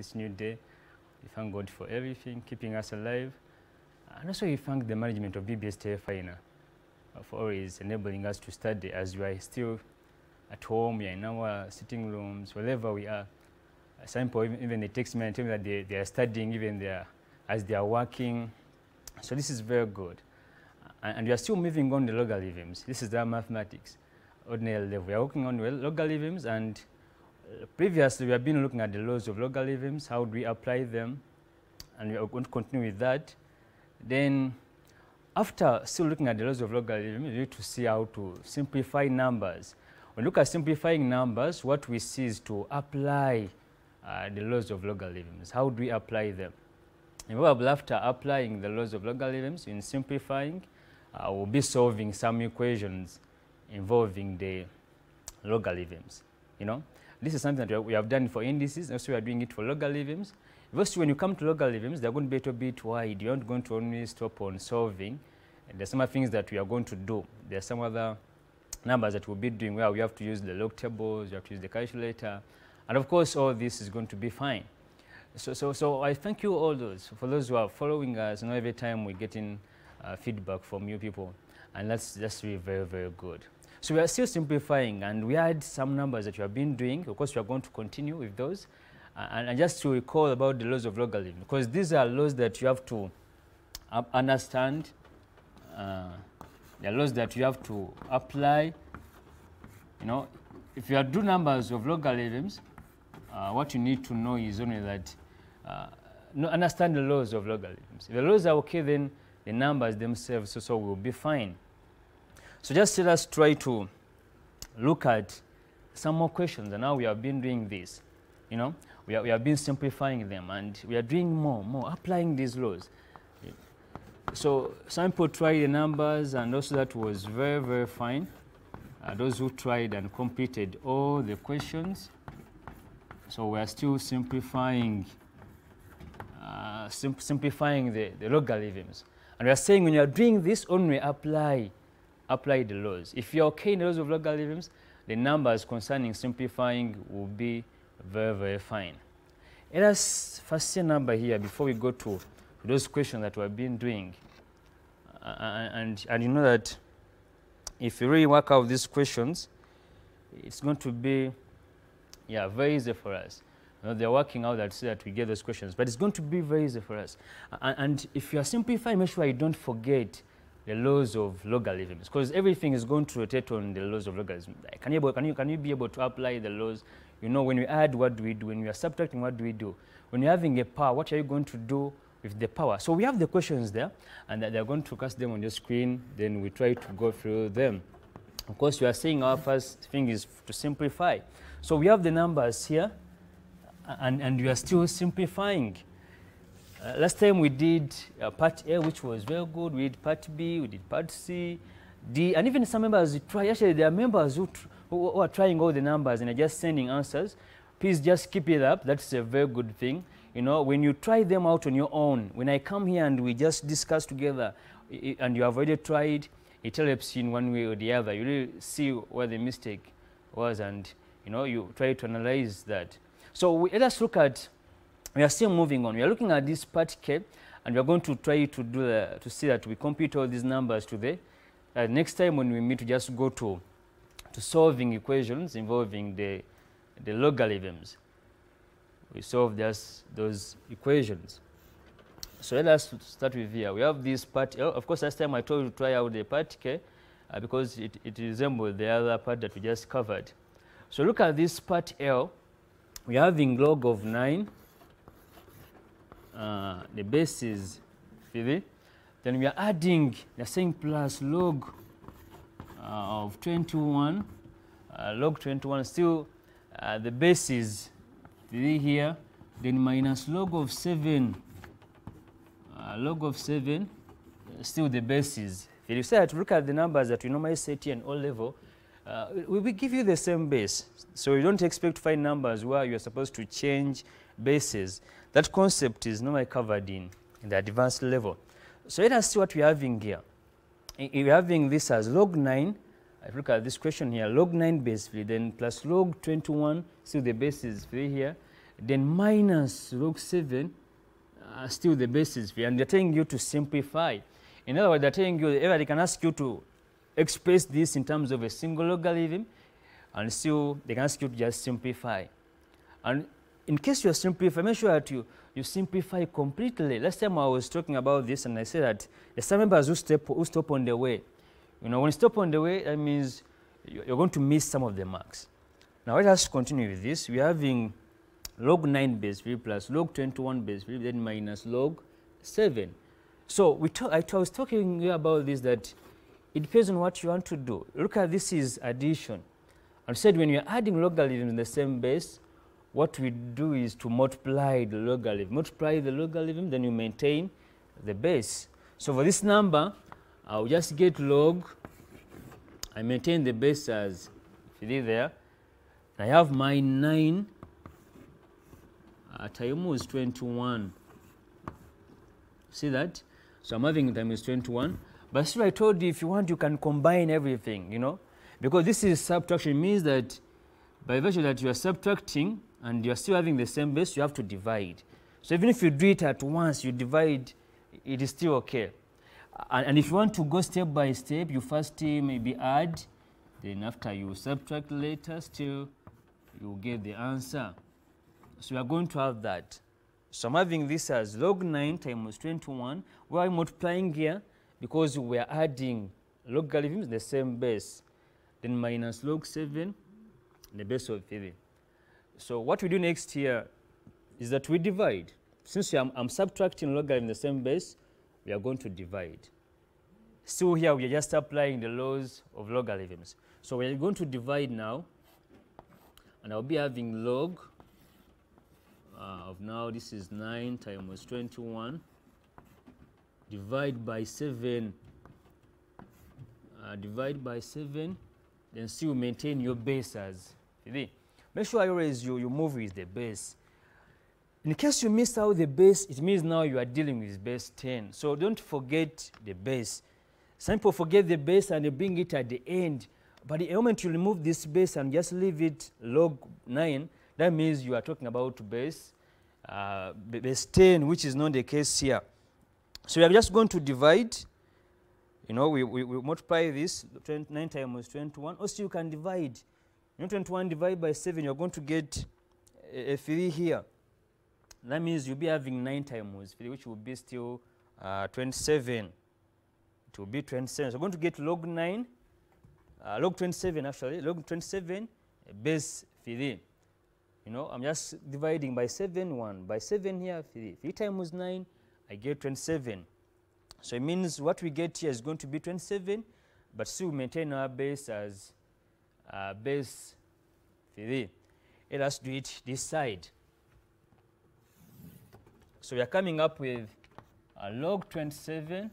this new day. We thank God for everything, keeping us alive. And also we thank the management of BBSKATI for always enabling us to study as we are still at home, we are in our sitting rooms, wherever we are. Some people even they text me and tell me that they are studying even there as they are working. So this is very good. And we are still moving on the logarithms. This is the mathematics, ordinary level. We are working on logarithms, and previously we have been looking at the laws of logarithms, how do we apply them, and we are going to continue with that. Then after still looking at the laws of logarithms, we need to see how to simplify numbers. When we look at simplifying numbers, what we see is to apply the laws of logarithms. How do we apply them? And probably after applying the laws of logarithms in simplifying, we'll be solving some equations involving the logarithms. You know, this is something that we have done for indices, also we are doing it for logarithms. First, when you come to logarithms, they're going to be a little bit wide. You're not going to only stop on solving. And there's some other things that we are going to do. There's some other numbers that we'll be doing where we have to use the log tables, you have to use the calculator, and of course all this is going to be fine. So I thank you all for those who are following us. You know, every time we're getting feedback from you people, and that's really very, very good. So we are still simplifying, and we had some numbers that we have been doing. Of course, we are going to continue with those. And just to recall about the laws of logarithm, because these are laws that you have to understand. There are laws that you have to apply. You know, if you do numbers of logarithms, what you need to know is only that understand the laws of logarithms. If the laws are okay, then the numbers themselves also will be fine. So just let us try to look at some more questions. And now we have been doing this. You know, we have been simplifying them, and we are doing more applying these laws. So some people tried the numbers, and also that was very, very fine. Those who tried and completed all the questions. So we are still simplifying, simplifying the logarithms. And we are saying when you are doing this, only apply the laws. If you're okay in the laws of logarithms, the numbers concerning simplifying will be very, very fine. Let us first see a number here before we go to those questions that we have been doing. And you know that if you really work out these questions, it's going to be very easy for us. You know, they're working out that so that we get those questions, but it's going to be very easy for us. And if you are simplifying, make sure you don't forget the laws of logarithms, because everything is going to rotate on the laws of logarithms. Can you be able to apply the laws? You know, when we add, what do we do? When we are subtracting, what do we do? When you're having a power, what are you going to do with the power? So we have the questions there, and they're going to cast them on your screen. Then we try to go through them. Of course, we are saying our first thing is to simplify. So we have the numbers here, and we are still simplifying. Last time we did part A, which was very good. We did part B, we did part C, D, and even some members try. Actually, there are members who are trying all the numbers and are just sending answers. Please just keep it up. That's a very good thing. You know, when you try them out on your own, when I come here and we just discuss together, and you have already tried, it helps you in one way or the other. You really see where the mistake was, and you know, you try to analyze that. So let us look at. We are still moving on. We are looking at this part K, and we are going to try to do to see that we compute all these numbers today. Next time when we meet, we just go to solving equations involving the logarithms. We solve those equations. So let us start with here. We have this part L. Of course, last time I told you to try out the part K because it resembles the other part that we just covered. So look at this part L. We are having log of 9. The base is 3. Then we are adding, they're saying plus log of 21. Log 21, still the base is 3 here. Then minus log of 7. Log of 7, still the base is 3. You say to look at the numbers that we normally set here in O level, we will give you the same base. So you don't expect to find numbers where you're supposed to change bases. That concept is normally covered in the advanced level. So let us see what we're having here. We're having this as log 9. I look at this question here, log 9 base 3, then plus log 21, still the base is 3 here. then minus log 7, still the base is 3, and they're telling you to simplify. In other words, they're telling you, everybody can ask you to express this in terms of a single logarithm, and still they can ask you to just simplify. And in case you simplify, make sure that you simplify completely. Last time I was talking about this, and I said that the some members who stop on the way. You know, when you stop on the way, that means you're going to miss some of the marks. Now let us continue with this. We're having log 9 base 3 plus log 21 base 3, then minus log 7. So I was talking here about this, that it depends on what you want to do. Look at this is addition. I said when you're adding logarithms in the same base, what we do is to multiply the logarithm. Multiply the logarithm, then you maintain the base. So for this number, I'll just get log. I maintain the base as 3 there. I have my 9 times 21. See that? So I'm having times 21. But still I told you, if you want, you can combine everything, you know. Because this is subtraction, it means that by virtue that you are subtracting and you are still having the same base, you have to divide. So even if you do it at once, you divide, it is still okay. And if you want to go step by step, you first maybe add, then after you subtract later, still you get the answer. So we are going to have that. So I'm having this as log 9 times 21. We are multiplying here because we are adding logarithms the same base. Then minus log 7, the base of 3. So what we do next here is that we divide. Since I'm subtracting logarithm the same base, we are going to divide. Still here, we are just applying the laws of logarithms. So we are going to divide now, and I'll be having log of now, this is 9 times 21, divide by 7, then still maintain your base as 3. Make sure always you move with the base. In case you miss out the base, it means now you are dealing with base 10. So don't forget the base. Some people forget the base and they bring it at the end. But the moment you remove this base and just leave it log 9, that means you are talking about base 10, which is not the case here. So we are just going to divide. You know, we multiply this, 9 times 21. Also, you can divide. You know, 21 divided by 7, you're going to get a 3 here. That means you'll be having 9 times 3, which will be still 27. It will be 27. So we're going to get log 9, log 27 actually, log 27 base 3. You know, I'm just dividing by 7, 1. By 7 here, 3. 3 times 9, I get 27. So it means what we get here is going to be 27, but still maintain our base as base 3. Let us do it this side. So we are coming up with log 27,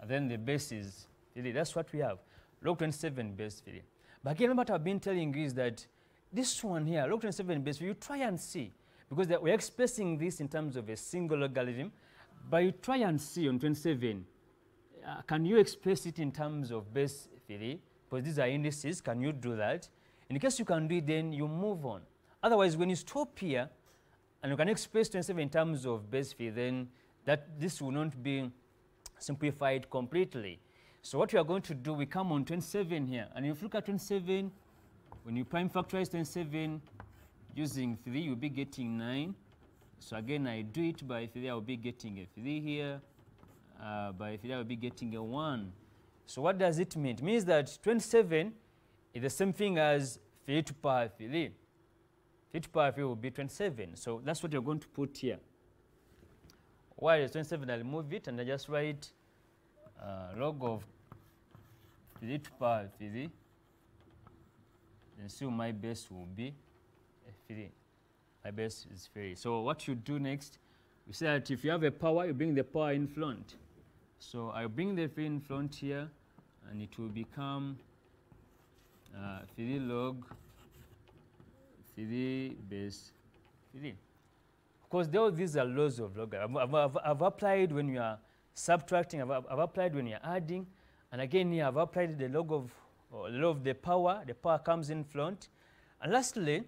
and then the base is 3. That's what we have, log 27 base 3. But again, what I've been telling you is that this one here, log 27 base 3, you try and see, because we're expressing this in terms of a single logarithm, but you try and see on 27, can you express it in terms of base 3? Because these are indices, can you do that? In case you can do it, then you move on. Otherwise, when you stop here, and you can express 27 in terms of base 3, then this will not be simplified completely. So what we are going to do, we come on 27 here, and if you look at 27, when you prime factorize 27 using 3, you'll be getting 9. So again, I do it by 3, I'll be getting a 3 here. By 3, I'll be getting a 1. So what does it mean? It means that 27 is the same thing as 3 to the power 3. 3 to the power 3 will be 27. So that's what you're going to put here. While it's 27, I'll move it, and I just write log of 3 to the power 3. And so my base will be 3. My base is 3. So what you do next, we say that if you have a power, you bring the power in front. So I bring the 3 in front here, and it will become 3 log 3 base 3. Of course, these are laws of logarithm. I've applied when you are subtracting, I've applied when you are adding, and again here I've applied the law of the power. The power comes in front. And lastly,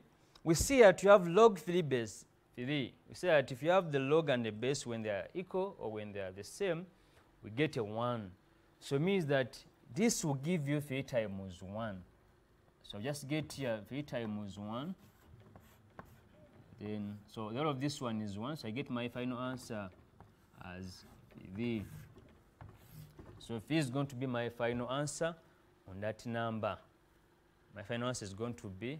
we see that you have log 3 base 3. We say that if you have the log and the base when they are equal or when they are the same, we get a 1. So it means that this will give you 3 times 1. So just get here 3 times 1. Then, so all of this one is 1. So I get my final answer as 3. So 3 is going to be my final answer on that number. My final answer is going to be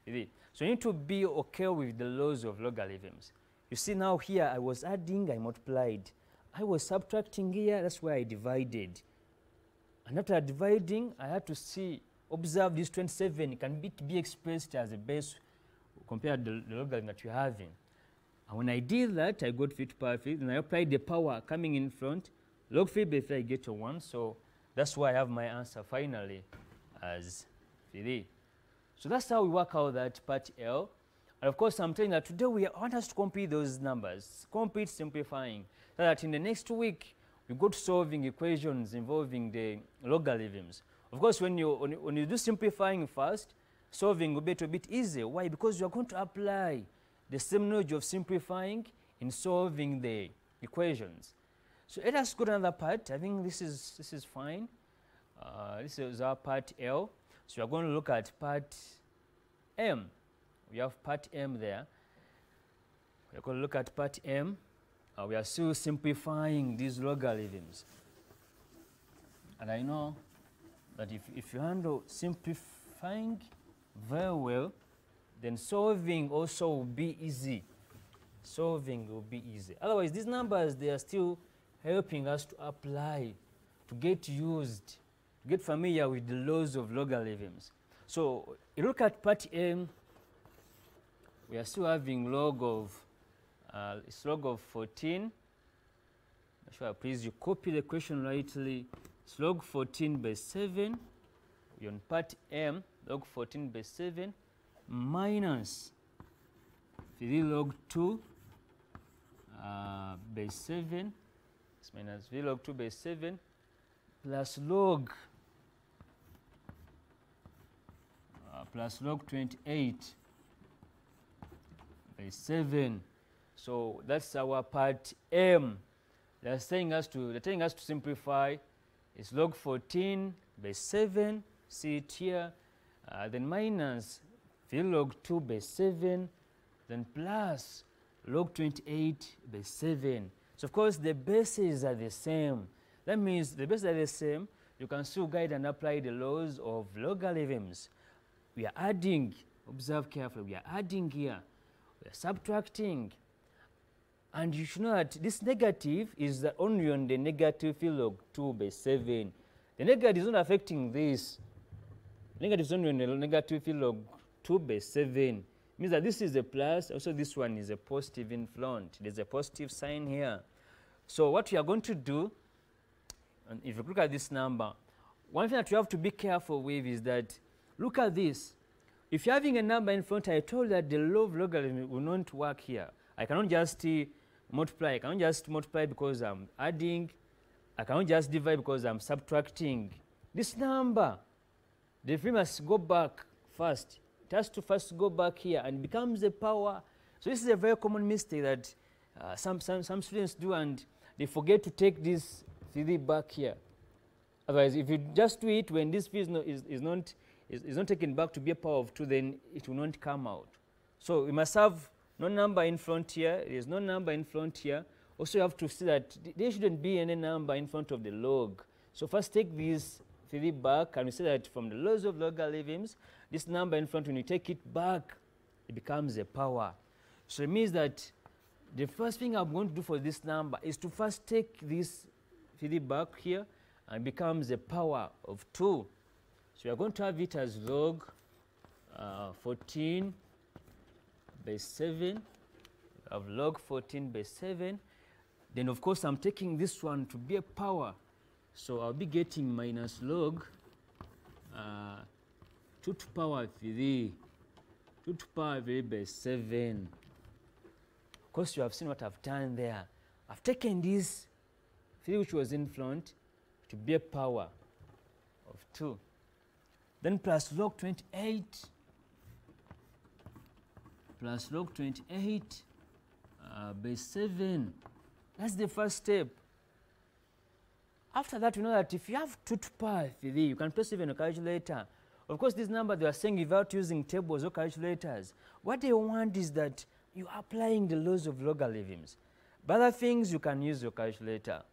3. So you need to be okay with the laws of logarithms. You see now here I was adding, I multiplied. I was subtracting here, that's why I divided. And after dividing, I had to see, observe this 27 can be expressed as a base compared to the logarithm that you're having. And when I did that, I got 3 to the power 3, and I applied the power coming in front. Log 3 base 3, I get a 1. So that's why I have my answer finally as 3. So that's how we work out that part L. And of course, I'm telling you that today I want us to complete those numbers, complete simplifying, so that in the next week we go to solving equations involving the logarithms. Of course, when you do simplifying first, solving will be a bit easier. Why? Because you are going to apply the same knowledge of simplifying in solving the equations. So let us go to another part. I think this is fine. This is our part L. So we are going to look at part M. We have part M there. We are going to look at part M. We are still simplifying these logarithms. And I know that if you handle simplifying very well, then solving also will be easy. Solving will be easy. Otherwise, these numbers, they are still helping us to apply, to get used, to get familiar with the laws of logarithms. So you look at part M, we are still having log of, it's log of 14. Make sure, please, you copy the question rightly. It's log 14 by 7. We're on part M, log 14 by 7, minus 3 log 2 by 7. It's minus 3 log 2 by 7, plus log 28 by 7. So that's our part M. They're telling us to simplify. It's log 14 by 7. See it here. Then minus 3 log 2 by 7. Then plus log 28 by 7. So of course the bases are the same. That means the bases are the same. You can still guide and apply the laws of logarithms. We are adding, observe carefully, we are adding here, we are subtracting. And you should know that this negative is only on the negative 3 log 2 by 7. The negative is not affecting this. Negative is only on the negative 3 log 2 by 7. It means that this is a plus, also this one is a positive in front. There's a positive sign here. So what we are going to do, and if you look at this number, one thing that you have to be careful with is that, look at this. If you're having a number in front, I told you that the law of logarithm will not work here. I cannot just multiply. I cannot just multiply because I'm adding. I cannot just divide because I'm subtracting. This number, the 3 must go back first. It has to first go back here and becomes a power. So this is a very common mistake that some students do, and they forget to take this 3 back here. Otherwise, if you just do it when this 3 is not taken back to be a power of 2, then it will not come out. So we must have no number in front here. There is no number in front here. Also, you have to see that there shouldn't be any number in front of the log. So first take this 3 back, and we say that from the laws of logarithms, this number in front, when you take it back, it becomes a power. So it means that the first thing I'm going to do for this number is to first take this 3 back here, and it becomes a power of 2. So we are going to have it as log 14 by 7. We have log 14 by 7. Then, of course, I'm taking this one to be a power. So I'll be getting minus log 2 to power 3. 2 to power 3 by 7. Of course, you have seen what I've done there. I've taken this 3 which was in front to be a power of 2. Then plus log 28 plus log 28 base 7. That's the first step. After that, you know that if you have 2 to the power 3, you can place even a calculator. Of course, this number they are saying without using tables or calculators. What they want is that you are applying the laws of logarithms. But other things, you can use your calculator.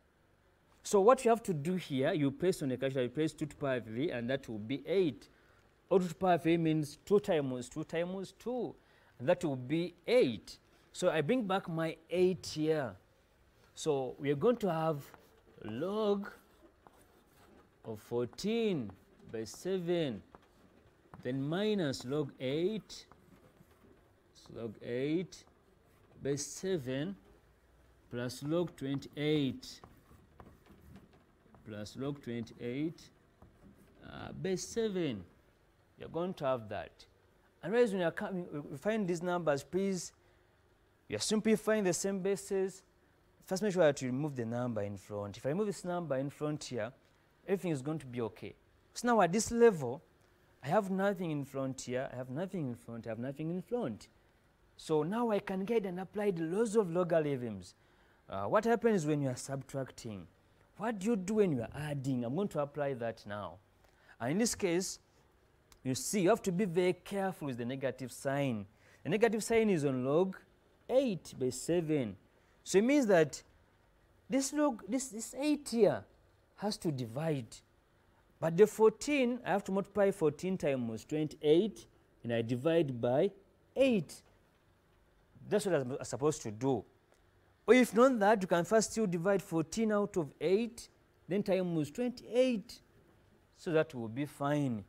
So what you have to do here, you place on the calculator, you place 2 to the power 3, and that will be 8. Or 2 to the power 3 means 2 times 2 times 2, and that will be 8. So I bring back my 8 here. So we are going to have log of 14 by 7, then minus log 8, so log 8 by 7, plus log 28, plus log 28 base 7. You're going to have that. Otherwise, when you're coming, we find these numbers, please, you're simplifying the same bases. First, make sure that you remove the number in front. If I remove this number in front here, everything is going to be okay. So now at this level, I have nothing in front here, I have nothing in front, I have nothing in front. So now I can get and apply the laws of logarithms. What happens when you are subtracting? What do you do when you are adding? I'm going to apply that now. And in this case, you see, you have to be very careful with the negative sign. The negative sign is on log 8 by 7. So it means that this 8 here has to divide. But the 14, I have to multiply 14 times 28, and I divide by 8. That's what I'm supposed to do. Or if not that, you can first still divide 14 out of 8, then times 28. So that will be fine.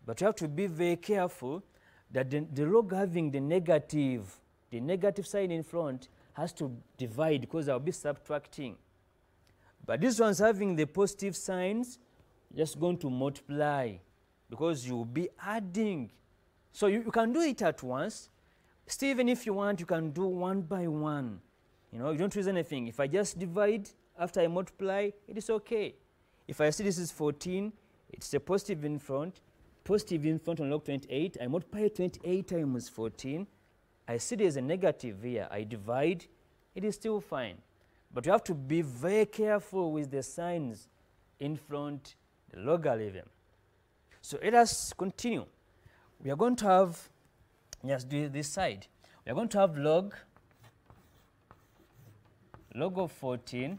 But you have to be very careful that the log having the negative sign in front has to divide, because I'll be subtracting. But this one's having the positive signs, just going to multiply, because you'll be adding. So you can do it at once. Still, even if you want, you can do one by one. You know, you don't use anything. If I just divide after I multiply, it is okay. If I see this is 14, it's a positive in front on log 28. I multiply 28 times 14. I see there's a negative here. I divide. It is still fine. But you have to be very careful with the signs in front, the logarithm. So let us continue. We are going to have, let's do this side. We are going to have log of 14.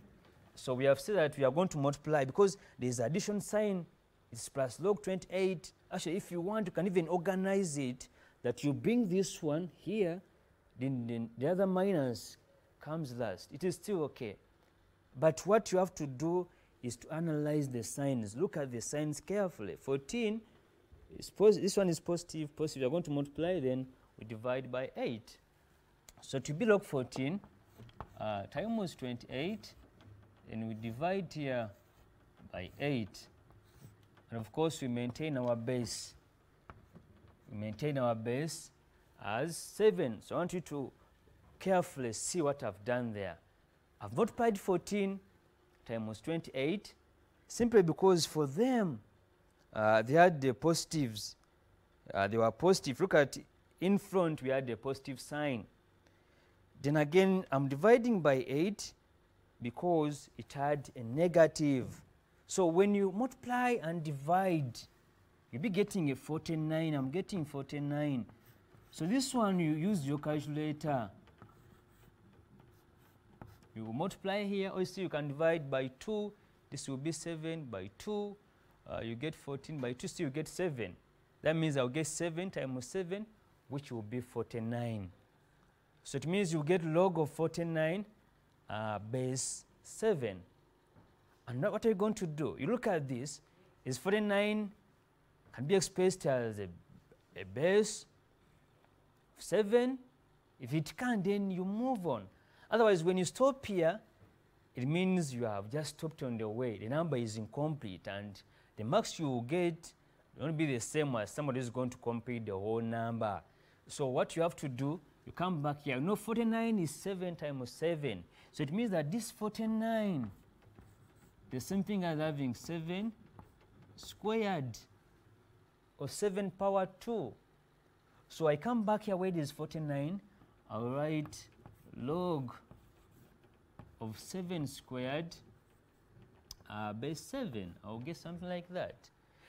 So we have said that we are going to multiply because there is addition sign. It's plus log 28. Actually, if you want, you can even organize it that you bring this one here, then the other minus comes last. It is still okay. But what you have to do is to analyze the signs. Look at the signs carefully. 14, this one is positive. You are going to multiply, then we divide by 8. So to be log 14 times 28, and we divide here by 8. And of course, we maintain our base. We maintain our base as 7. So I want you to carefully see what I've done there. I've multiplied 14 times 28 simply because for them, they had the positives. They were positive. Look at in front, we had the positive sign. Then again, I'm dividing by 8 because it had a negative. So when you multiply and divide, you'll be getting a 49. I'm getting 49. So this one, you use your calculator. You multiply here. Also, you can divide by 2. This will be 7 by 2. You get 14 by 2. Still, you get 7. That means I'll get 7 times 7, which will be 49. So it means you get log of 49 base 7. And now what are you going to do? You look at this. Is 49 can be expressed as a base 7? If it can, then you move on. Otherwise, when you stop here, it means you have just stopped on the way. The number is incomplete, and the marks you will get won't be the same as somebody is going to complete the whole number. So what you have to do, you come back here. You know 49 is 7 times 7. So it means that this 49, the same thing as having 7 squared or 7 power 2. So I come back here where it is 49. I'll write log of 7 squared base 7. I'll get something like that.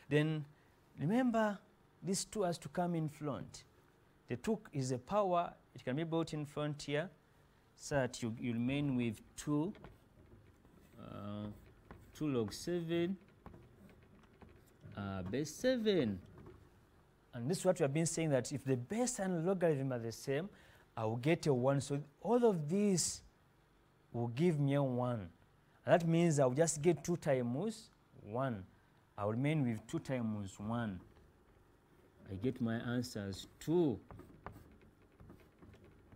Then remember, this 2 has to come in front. The 2 is a power. It can be brought in front here, so that you remain with 2 log 7 base 7. And this is what we have been saying, that if the base and logarithm are the same, I will get a 1. So all of these will give me a 1. And that means I will just get 2 times 1. I will remain with 2 times 1. I get my answer as 2.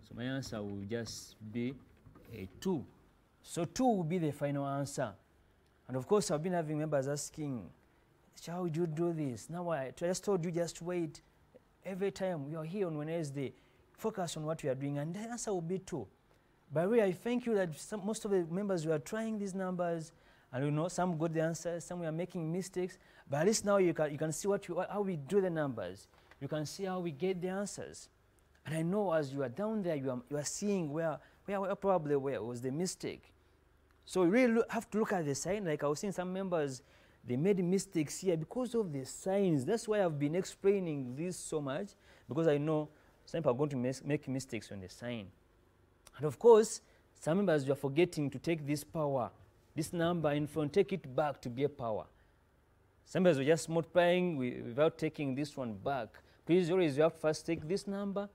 So my answer will just be a 2. So 2 will be the final answer. And of course, I've been having members asking, how would you do this? Now I just told you, just wait. Every time we are here on Wednesday, focus on what we are doing, and the answer will be 2. By the way, I thank you that most of the members were trying these numbers, and you know, some got the answers, some were making mistakes, but at least now you can see how we do the numbers. You can see how we get the answers. And I know as you are down there, you are seeing where probably where was the mistake. So you really have to look at the sign. Like I was seeing some members, they made mistakes here because of the signs. That's why I've been explaining this so much, because I know some people are going to make mistakes on the sign. And of course, some members, you are forgetting to take this power, this number in front, take it back to be a power. Some members were just multiplying without taking this one back. Please always, you have to first take this number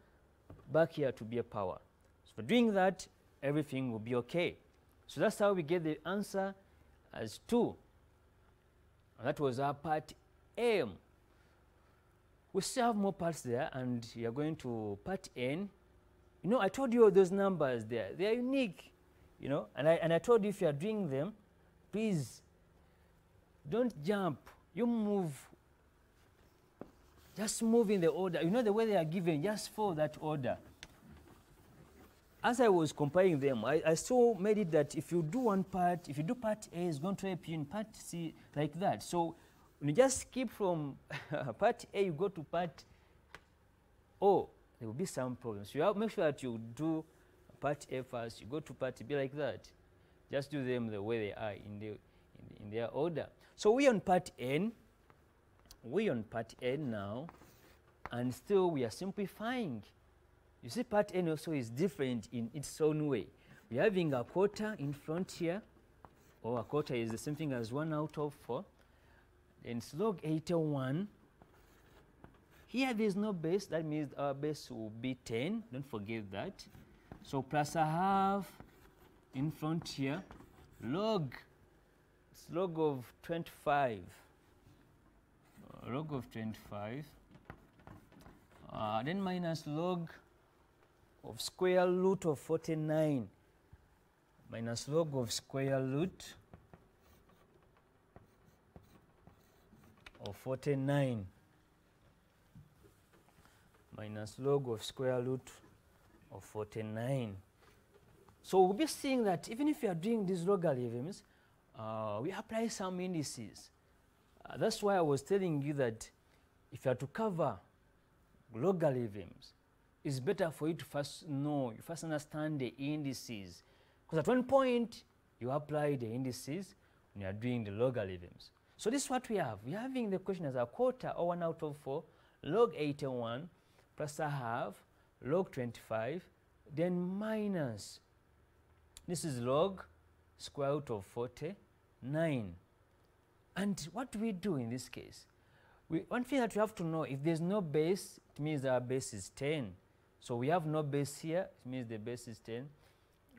back here to be a power. So for doing that, everything will be okay. So that's how we get the answer as 2. And that was our part A. We still have more parts there, and we are going to part N. You know, I told you all those numbers there. They are unique, you know, and I told you if you are doing them, please don't jump. You move. Just move in the order. You know the way they are given, just follow that order. As I was comparing them, I still made it that if you do one part, if you do part A, it's going to help you in part C, like that. So when you just skip from part A, you go to part O, there will be some problems. So you have to make sure that you do part A first, you go to part B, like that. Just do them the way they are in their order. So we're on part N. We're on part N now, and still we are simplifying. You see, part N also is different in its own way. We're having a quarter in front here, or a quarter is the same thing as 1 out of 4. Then it's log 81. Here there's no base, that means our base will be 10. Don't forget that. So plus a half in front here, it's log of 25. Log of 25. Then minus log of square root of 49, minus log of square root of 49, minus log of square root of 49. So we'll be seeing that even if you are doing these logarithms, we apply some indices. That's why I was telling you that if you are to cover logarithms, it's better for you to first know, you first understand the indices. Because at one point, you apply the indices when you are doing the logarithms. So this is what we have. We're having the question as a quarter, or 1 out of 4, log 81 plus a half, log 25, then minus, this is log square root of 49. And what do we do in this case? One thing that we have to know, if there's no base, it means our base is 10. So we have no base here, it means the base is 10.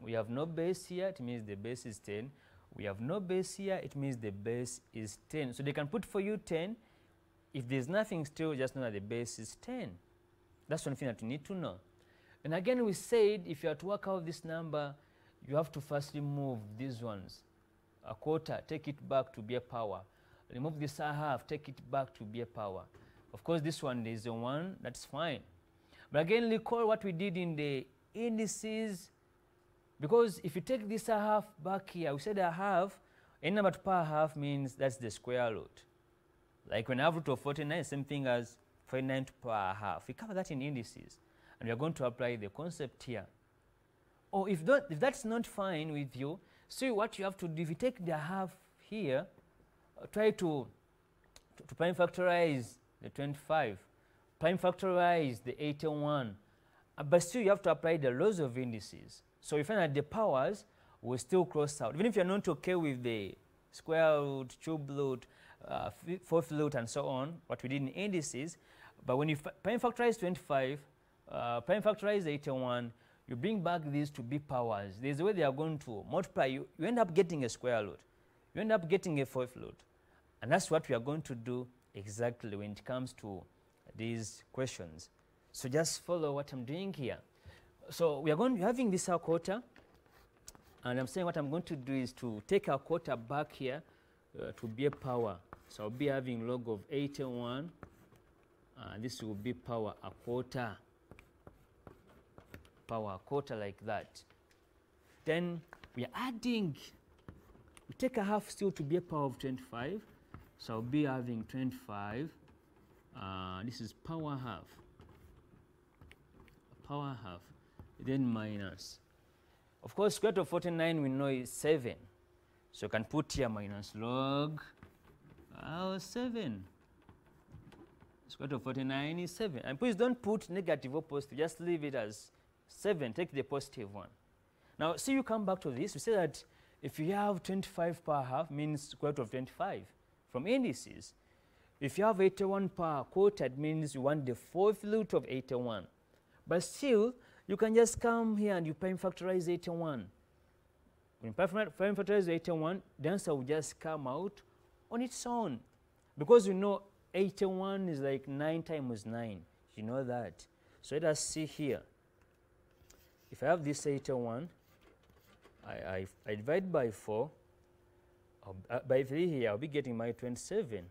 We have no base here, it means the base is 10. We have no base here, it means the base is 10. So they can put for you 10. If there's nothing still, just know that the base is 10. That's one thing that you need to know. And again, we said if you are to work out this number, you have to first remove these ones. A quarter, take it back to be a power. Remove this a half, take it back to be a power. Of course, this one is a 1, that's fine. But again, recall what we did in the indices, because if you take this a half back here, we said a half, any number to power half means that's the square root. Like when I have root of 49, same thing as 49 to power half. We cover that in indices. And we are going to apply the concept here. Or if that's not fine with you, see what you have to do. If you take the half here, try to prime factorize the 25, prime factorize the 81, but still you have to apply the laws of indices. So you find that the powers will still cross out. Even if you're not okay with the square root, cube root, fourth root, and so on, what we did in indices, but when you prime factorize 25, prime factorize 81, you bring back these to be powers. There's a way they are going to multiply. You end up getting a square root. You end up getting a fourth root. And that's what we are going to do exactly when it comes to these questions. So just follow what I'm doing here. So we are going to be having this our quarter. And I'm saying what I'm going to do is to take our quarter back here to be a power. So I'll be having log of 81. This will be power a quarter. Power a quarter like that. Then we are adding, we take a half still to be a power of 25. So I'll be having 25. This is power half. Power half. Then minus. Of course, square root of 49 we know is 7. So you can put here minus log 7. Square root of 49 is 7. And please don't put negative or positive, just leave it as 7. Take the positive one. Now, see, you come back to this. We say that if you have 25 per half, means square root of 25 from indices. If you have 81 per quarter, it means you want the fourth root of 81. But still, you can just come here and you prime factorize 81. When you prime factorize 81, the answer will just come out on its own. Because you know 81 is like 9 times 9. You know that. So let us see here. If I have this 81, I divide by 4. By 3 here, I'll be getting my 27.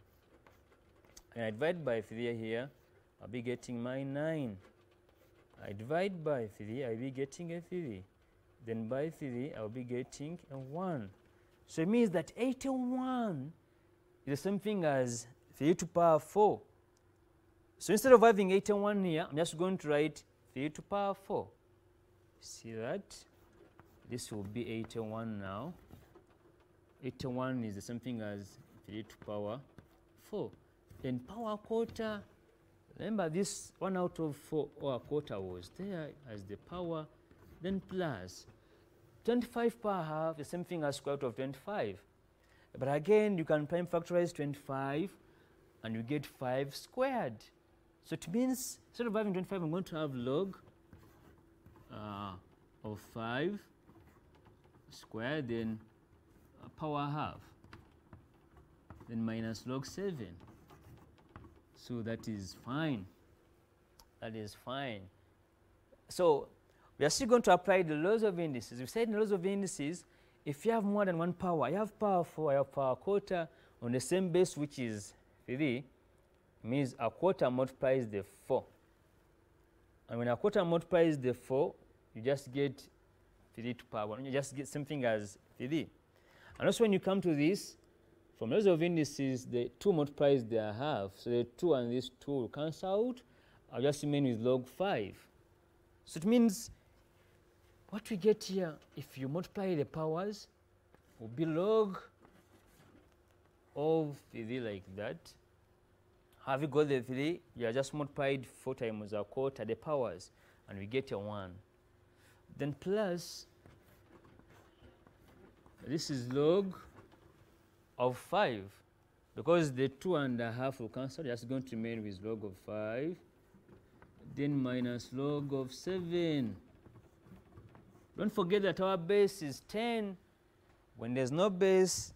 And I divide by 3 here, I'll be getting my 9. I divide by 3, I'll be getting a 3. Then by 3, I'll be getting a 1. So it means that 81 is the same thing as 3 to the power 4. So instead of having 81 here, I'm just going to write 3 to the power 4. See that? This will be 81 now. 81 is the same thing as 3 to the power 4. Then power quarter. Remember, this 1 out of 4 or a quarter was there as the power, then plus 25 per half, the same thing as square root of 25. But again, you can prime factorize 25 and you get 5 squared. So it means instead of having 25, I'm going to have log of 5 squared, then power half, then minus log 7. So that is fine. That is fine. So we are still going to apply the laws of indices. We said in the laws of indices, if you have more than one power, you have power 4, you have power quarter on the same base, which is 3, means a quarter multiplies the 4. And when a quarter multiplies the 4, you just get 3 to the power 1. You just get something as 3. And also when you come to this, from laws of indices, the 2 multiplies their half. So the 2 and this 2 will cancel out. I'll just remain with log 5. So it means what we get here, if you multiply the powers, will be log of 3 like that. Have you got the 3? You have just multiplied 4 times a quarter, the powers, and we get a 1. Then plus, this is log of 5, because the 2.5 will cancel, just going to remain with log of 5. Then minus log of 7. Don't forget that our base is 10. When there's no base,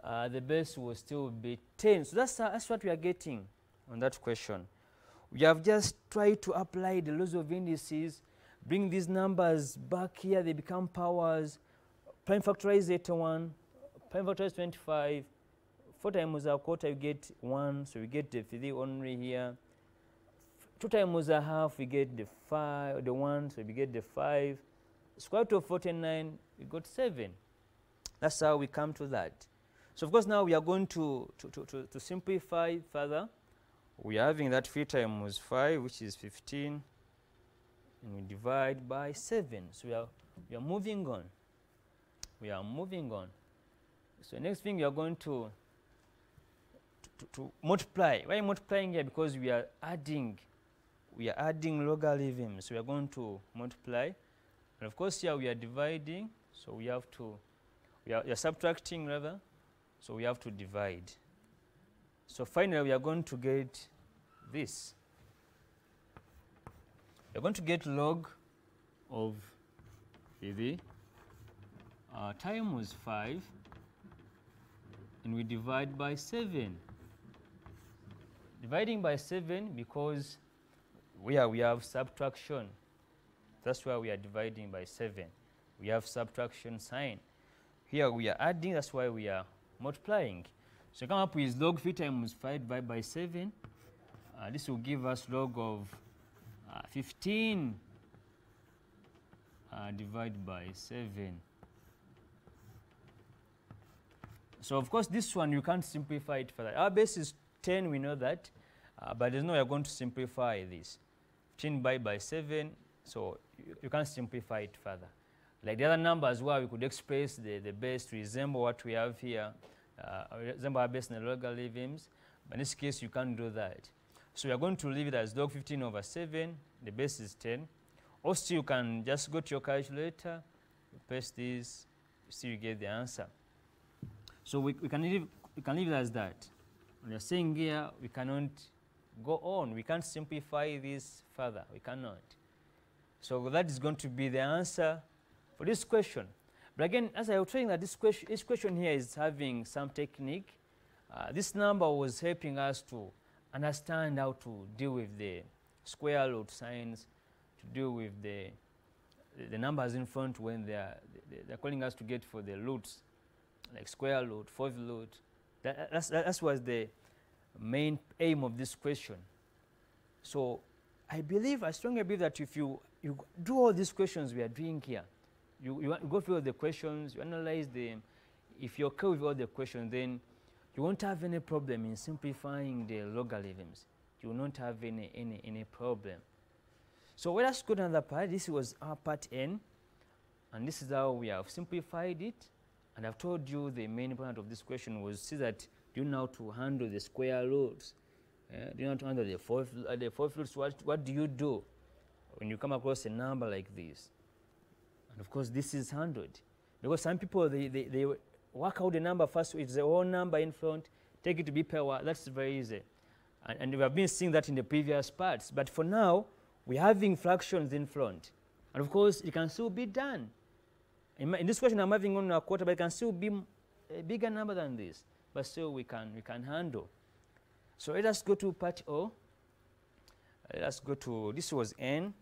the base will still be 10. So that's what we are getting on that question. We have just tried to apply the laws of indices, bring these numbers back here, they become powers, prime factorize 81, prime factorize 25, 4 times a quarter you get 1, so we get the 3 only here. 2 times a half we get the 5, the 1, so we get the 5. Square root of 49, we got 7. That's how we come to that. So of course now we are going to simplify further. We are having that 3 times 5, which is 15. and we divide by 7. So we are moving on. We are moving on. So next thing we are going to multiply. Why multiplying here? Because we are adding logarithms. So we are going to multiply, and of course here we are dividing. So we have to we are subtracting rather. So we have to divide. So finally we are going to get this. We are going to get log of the times 5, and we divide by 7. Dividing by 7 because we have subtraction. That's why we are dividing by 7. We have subtraction sign. Here we are adding, that's why we are multiplying. So come up with log 3 times 5 divided by 7. This will give us log of 15 divided by 7. So of course this one you can't simplify it further. Our base is 10, we know that, but there's no way you're going to simplify this. 15 divided by 7, so you can't simplify it further. Like the other numbers where we could express the base to resemble what we have here, resemble our base in the logarithms, but in this case you can't do that. So we are going to leave it as log 15 over 7, the base is 10. Also you can just go to your calculator, you paste this, you see you get the answer. So we can leave it as that. When you're saying here, we cannot go on. We can't simplify this further. We cannot. So that is going to be the answer for this question. But again, as I was saying that this question here is having some technique. This number was helping us to understand how to deal with the square root signs, to deal with the numbers in front when they're calling us to get for the roots, like square root, fourth root. That was the main aim of this question. So I strongly believe that if you do all these questions we are doing here, you go through all the questions, you analyze them. If you're okay with all the questions, then you won't have any problem in simplifying the logarithms. You will not have any problem. So let us go to another part. This was our part N, and this is how we have simplified it. And I've told you the main point of this question was see that do you know how to handle the square roots? Do you know how to handle the fourth roots? What do you do when you come across a number like this? And of course, this is handled. Because some people, they work out the number first. It's the whole number in front. Take it to be power. That's very easy. And we have been seeing that in the previous parts. But for now, we're having fractions in front. And of course, it can still be done. In this question, I'm having only a quarter, but it can still be a bigger number than this. But still, we can handle. So let us go to part O. Let us go to, this was N.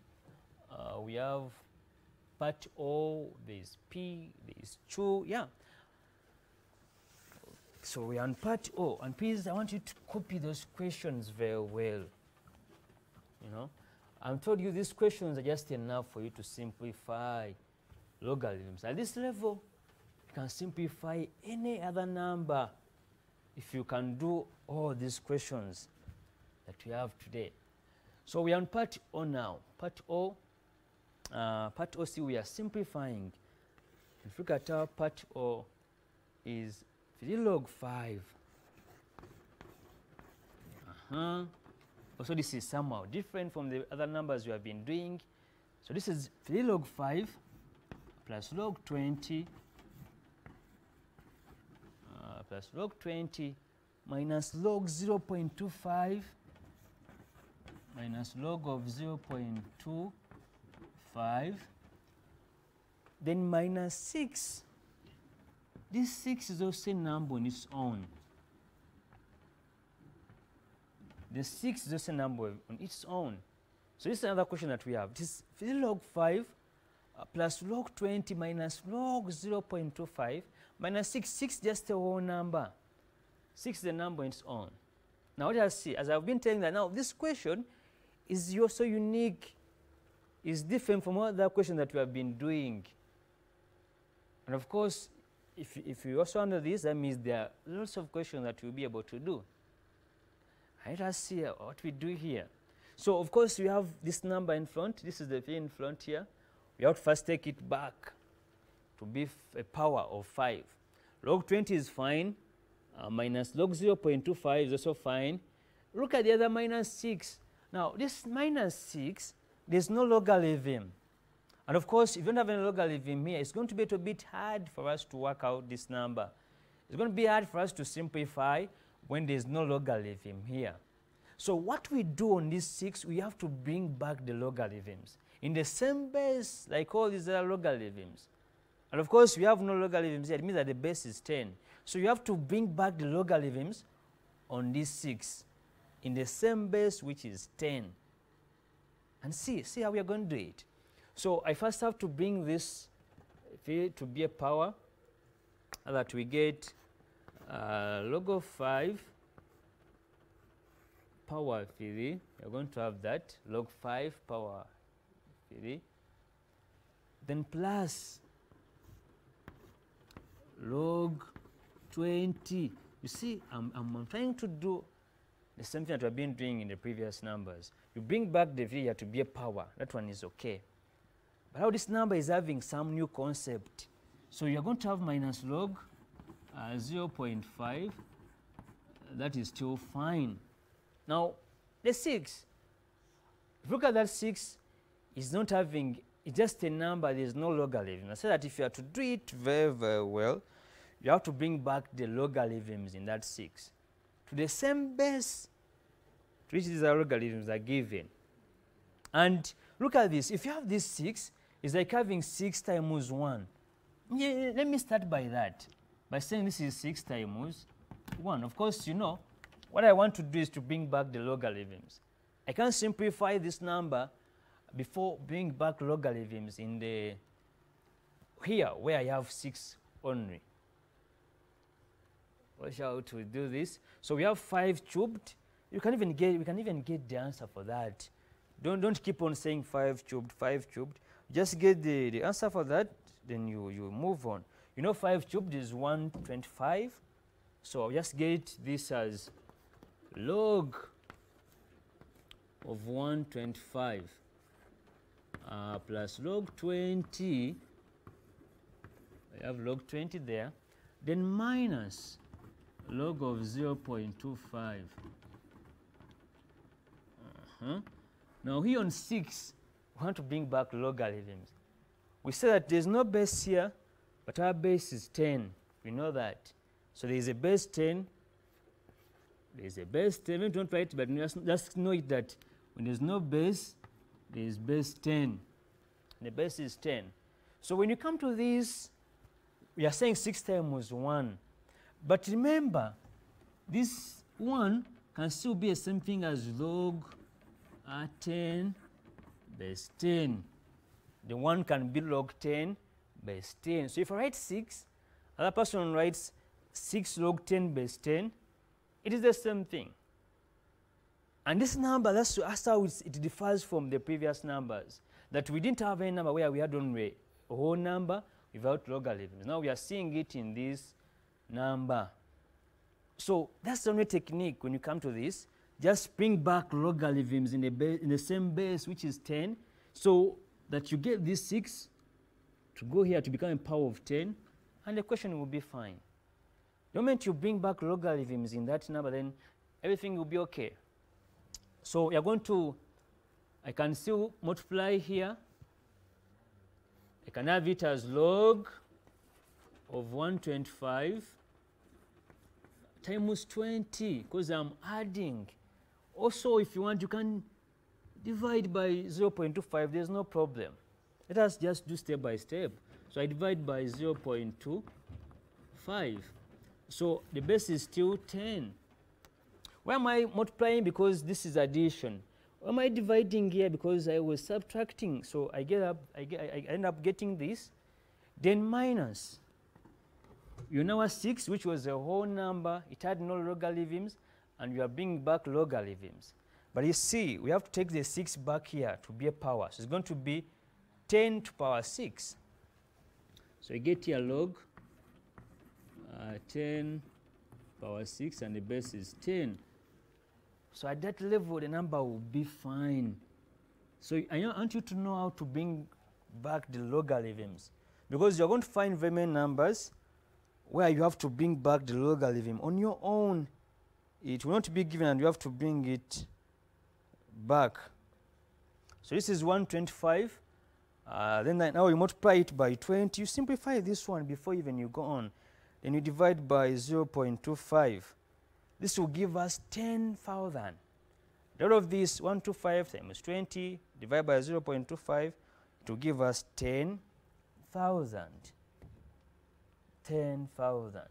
We have part O, there's P, there's 2, yeah. So we are on part O. And please, I want you to copy those questions very well. You know, I've told you these questions are just enough for you to simplify logarithms. At this level, you can simplify any other number if you can do all these questions that we have today. So we are on part O now. Part O, see, we are simplifying. If you look at our part O is 3 log 5. Also, this is somehow different from the other numbers we have been doing. So this is 3 log 5 plus log 20 plus log 20 minus log 0.25 minus log of 0.25, then minus 6. This 6 is also a number on its own. The 6 is also a number on its own. So this is another question that we have. This is 3 log 5 plus log 20 minus log 0.25 minus 6. 6 is just a whole number. 6 is a number on its own. Now let us see. As I've been telling that now, this question is also unique. It's different from other questions that we have been doing. And of course, if you also handle this, that means there are lots of questions that you'll be able to do. Let us see what we do here. So of course we have this number in front. This is the v in front here. We have to first take it back to be a power of 5. Log 20 is fine. Minus log 0.25 is also fine. Look at the other minus 6. Now this minus 6, there's no logarithm. And of course, if you don't have any logarithm here, it's going to be a little bit hard for us to work out this number. It's going to be hard for us to simplify when there's no logarithm here. So what we do on this 6, we have to bring back the logarithms in the same base like all these other logarithms. And of course, we have no logarithms here. It means that the base is 10. So you have to bring back the logarithms on this 6 in the same base, which is 10. And see how we are going to do it. So I first have to bring this to be a power, that we get log of 5 power 3. You're going to have that log 5 power 3, then plus log 20. You see, I'm trying to do the same thing that we've been doing in the previous numbers. You bring back the v here to be a power. That one is okay. But now this number is having some new concept. So you're going to have minus log 0.5. That is still fine. Now, the 6, if you look at that 6, it's not having, it's just a number, there's no logarithm. I said that if you have to do it very, very well, you have to bring back the logarithms in that 6 to the same base to which these logarithms are given. And look at this. If you have this 6, it's like having 6 times 1. Yeah, let me start by that, by saying this is 6 times 1. Of course, you know, what I want to do is to bring back the logarithms. I can simplify this number before bring back logarithms in the here where I have 6 only. Watch out to do this. So we have 5 cubed. We can even get the answer for that. Don't keep on saying 5 cubed, 5 cubed. Just get the answer for that, then you move on. You know 5 cubed is 125. So I'll just get this as log of 125 plus log 20. I have log 20 there. Then minus log of 0.25. Now here on 6, we want to bring back logarithms. We say that there's no base here, but our base is 10. We know that. So there is a base 10. There is a base 10. We don't write it, but just know it that when there's no base, there is base 10. The base is 10. So when you come to this, we are saying 6 times 1. But remember, this 1 can still be the same thing as log 10 base 10. The 1 can be log 10 base 10. So if I write 6, another person writes 6 log 10 base 10, it is the same thing. And this number, that's how it differs from the previous numbers. That we didn't have any number where we had only a whole number without logarithms. Now we are seeing it in this number. So that's the only technique when you come to this. Just bring back logarithms in the same base, which is 10, so that you get this 6 to go here to become a power of 10, and the question will be fine. The moment you bring back logarithms in that number, then everything will be okay. So you're going to, I can still multiply here. I can have it as log of 125 times 20, because I'm adding. Also, if you want, you can divide by 0.25. There's no problem. Let us just do step by step. So I divide by 0.25. So the base is still 10. Why am I multiplying? Because this is addition. Why am I dividing here? Because I was subtracting. So I end up getting this. Then minus. You know a 6, which was a whole number. It had no logarithms. And we are bringing back logarithms. But you see, we have to take the 6 back here to be a power. So it's going to be 10 to the power 6. So you get here log 10 power 6, and the base is 10. So at that level, the number will be fine. So I want you to know how to bring back the logarithms, because you're going to find very many numbers where you have to bring back the logarithm on your own. It will not be given and you have to bring it back. So this is 125. Then now you multiply it by 20. You simplify this one before even you go on. Then you divide by 0.25. This will give us 10,000. Out of this, 125 times 20 divided by 0.25, it will give us 10,000. 10,000.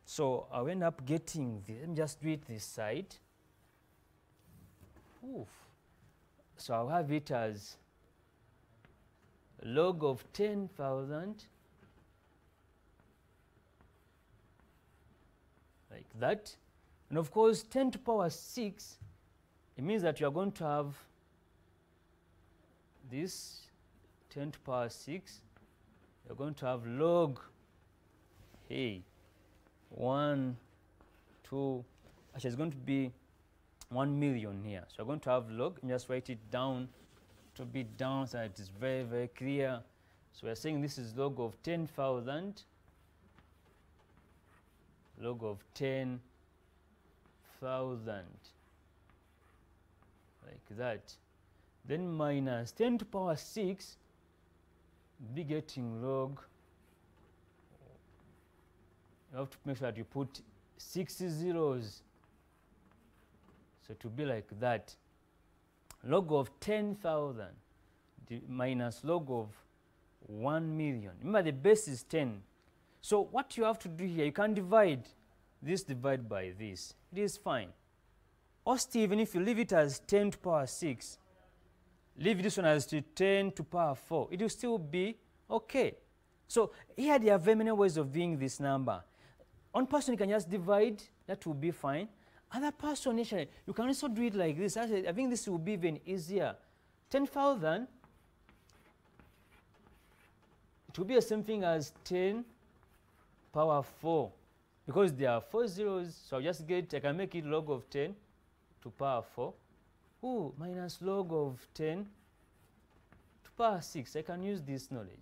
So I'll end up getting this. Let me just do it this side. Oof. So I'll have it as log of 10,000, like that. And of course, 10 to the power 6, it means that you are going to have this 10 to the power 6. You're going to have log, hey, 1, 2, actually it's going to be 1 million here. So you're going to have log, and just write it down to be down so it is very, very clear. So we're saying this is log of 10,000, log of 10,000, like that. Then minus 10 to the power 6, be getting log. You have to make sure that you put 6 zeros. So to be like that. Log of 10,000 minus log of 1 million. Remember the base is 10. So what you have to do here, you can divide this by this. It is fine. Or still, even if you leave it as 10 to the power 6, leave this one as 10 to the power 4, it will still be okay. So here there are very many ways of doing this number. One person can just divide, that will be fine. Other person, you can also do it like this. I think this will be even easier. 10,000, it will be the same thing as 10 power 4, because there are 4 zeros. So I'll just get, I can make it log of 10 to power 4. Ooh, minus log of 10 to power 6. I can use this knowledge.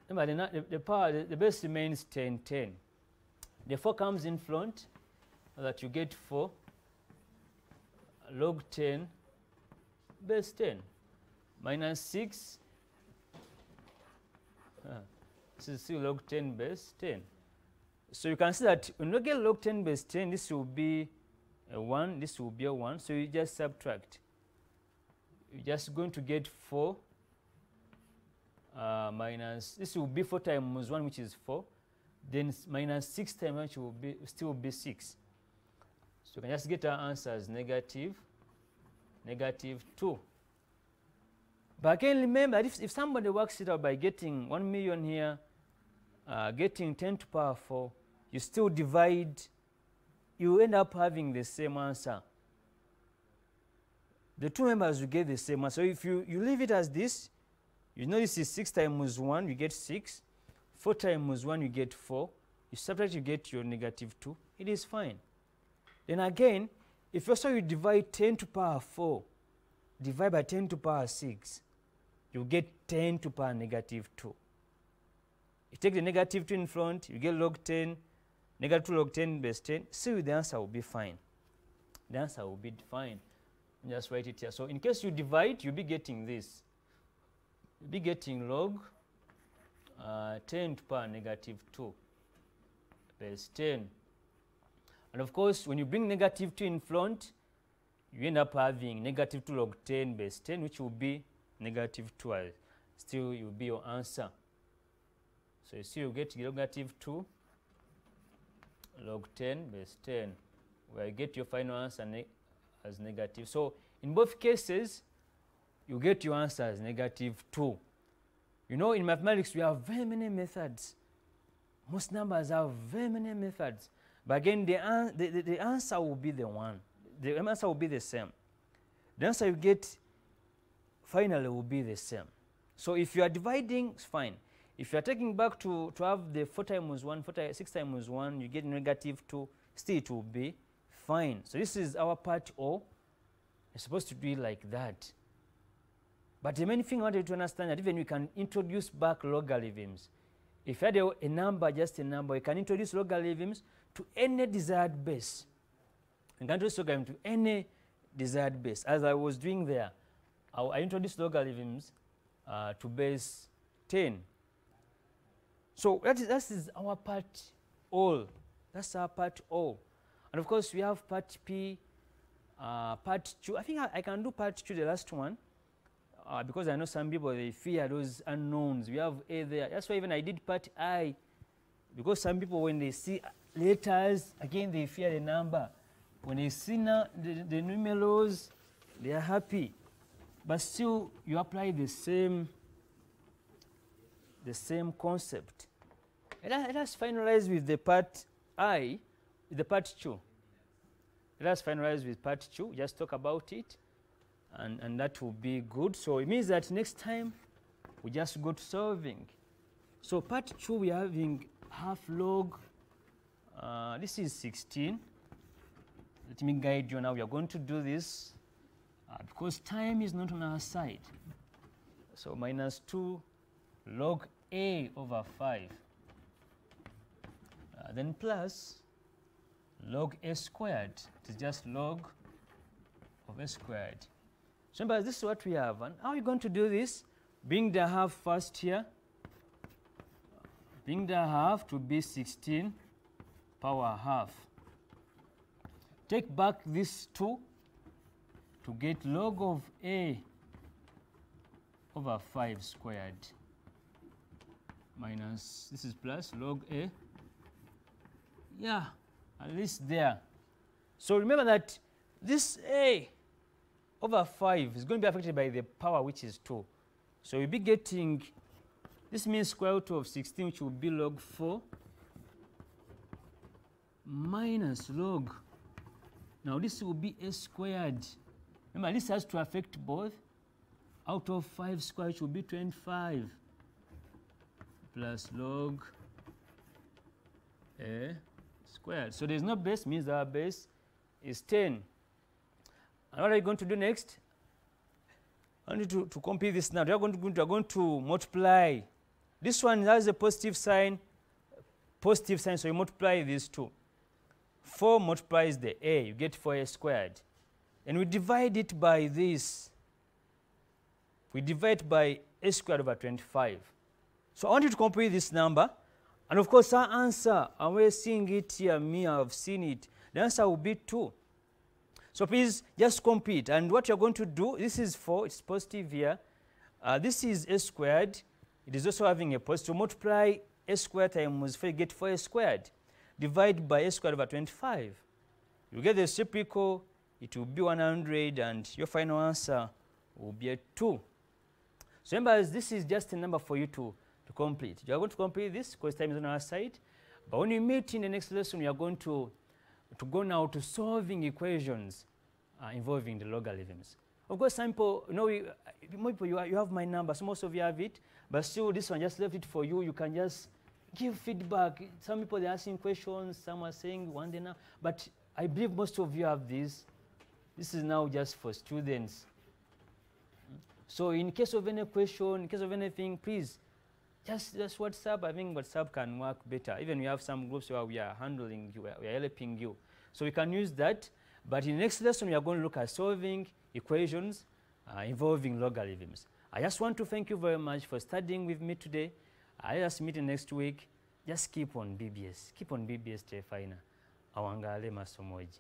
Remember, the base remains 10, 10. The 4 comes in front, so that you get 4 log 10 base 10 minus 6. This is still log 10 base 10. So you can see that when you get log 10 base 10, this will be a 1, this will be a 1. So you just subtract. You're just going to get 4 minus, this will be 4 times 1, which is 4. Then minus 6 times 1, which will be, still be 6. So you can just get our answer as negative 2. But again, remember, if somebody works it out by getting 1 million here, getting 10 to the power 4, you still divide, you end up having the same answer. The two numbers will get the same answer. So if you leave it as this, you know this is 6 times 1, you get 6. 4 times 1, you get 4. You subtract, you get your negative 2. It is fine. Then again, if also you divide 10 to the power 4, divide by 10 to the power 6, you get 10 to the power negative 2. You take the negative 2 in front, you get log 10, negative 2 log 10 base 10. See, the answer will be fine. The answer will be fine. Just write it here. So in case you divide, you'll be getting this. You'll be getting log 10 to the power negative 2 base 10. And of course, when you bring negative 2 in front, you end up having negative 2 log 10 base 10, which will be negative 12. Still, will be your answer. So you see, you get negative 2 log 10 base 10, where you get your final answer as negative. So in both cases, you get your answer as negative 2. You know, in mathematics, we have very many methods. Most numbers have very many methods. But again, the answer will be the one. The answer will be the same. The answer you get finally will be the same. So if you are dividing, it's fine. If you are taking back to have the 4 times 1, 6 times 1, you get negative 2, still it will be Fine. So this is our part O. It's supposed to be like that. But the main thing I want you to understand that even we can introduce back logarithms. If you had a number, just a number, you can introduce logarithms to any desired base. You can introduce logarithm to any desired base. As I was doing there, I introduced logarithms to base 10. So that is our part O. That's our part O. And of course, we have part P, part Q. I think I can do part Q, the last one, because I know some people, they fear those unknowns. We have A there. That's why even I did part I, because some people, when they see letters, again, they fear the number. When they see the numerals, they are happy. But still, you apply the same concept. Let us finalize with the part I, the part 2. Let us finalize with part 2, just talk about it, and that will be good. So it means that next time we just go to solving. So part 2, we are having half log. This is 16. Let me guide you now. We are going to do this because time is not on our side. So minus 2 log A over 5. Then plus log A squared. It is just log of A squared. So remember, this is what we have. And how are you going to do this? Bring the half first here. Bring the half to be 16 power half. Take back this 2 to get log of A over 5 squared minus, this is plus log A. Yeah, at least there. So remember that this A over 5 is going to be affected by the power, which is 2. So we'll be getting, this means square root of 16, which will be log 4 minus log. Now this will be A squared. Remember, this has to affect both. Out of 5 squared, which will be 25 plus log A squared. So there's no base, means our base is 10. And what are you going to do next? I need to compare this now. We are going to multiply. This one has a positive sign, so you multiply these two. 4 multiplies the A, you get 4A squared. And we divide it by this. We divide by A squared over 25. So I want you to compare this number. And of course, our answer, and we're seeing it here, me, I've seen it. The answer will be 2. So please just compete. And what you're going to do, this is 4, it's positive here. This is A squared. It is also having a positive. Multiply A squared times 4, you get 4A squared. Divide by A squared over 25. You get the reciprocal, it will be 100, and your final answer will be a 2. So remember, this is just a number for you to complete. You are going to complete this because time is on our side. But when we meet in the next lesson, we are going to go now to solving equations involving the logarithms. Of course, some people, more people, you have my number, so most of you have it, but still this one just left it for you. You can just give feedback. Some people, they're asking questions, some are saying one day now, but I believe most of you have this. This is now just for students. So in case of any question, in case of anything, please, just WhatsApp. I think WhatsApp can work better. Even we have some groups where we are handling you, we are helping you. So we can use that. But in the next lesson, we are going to look at solving equations involving logarithms. I just want to thank you very much for studying with me today. I just meet you next week. Just keep on BBS. Keep on BBS Tefina. Awangale masomoji.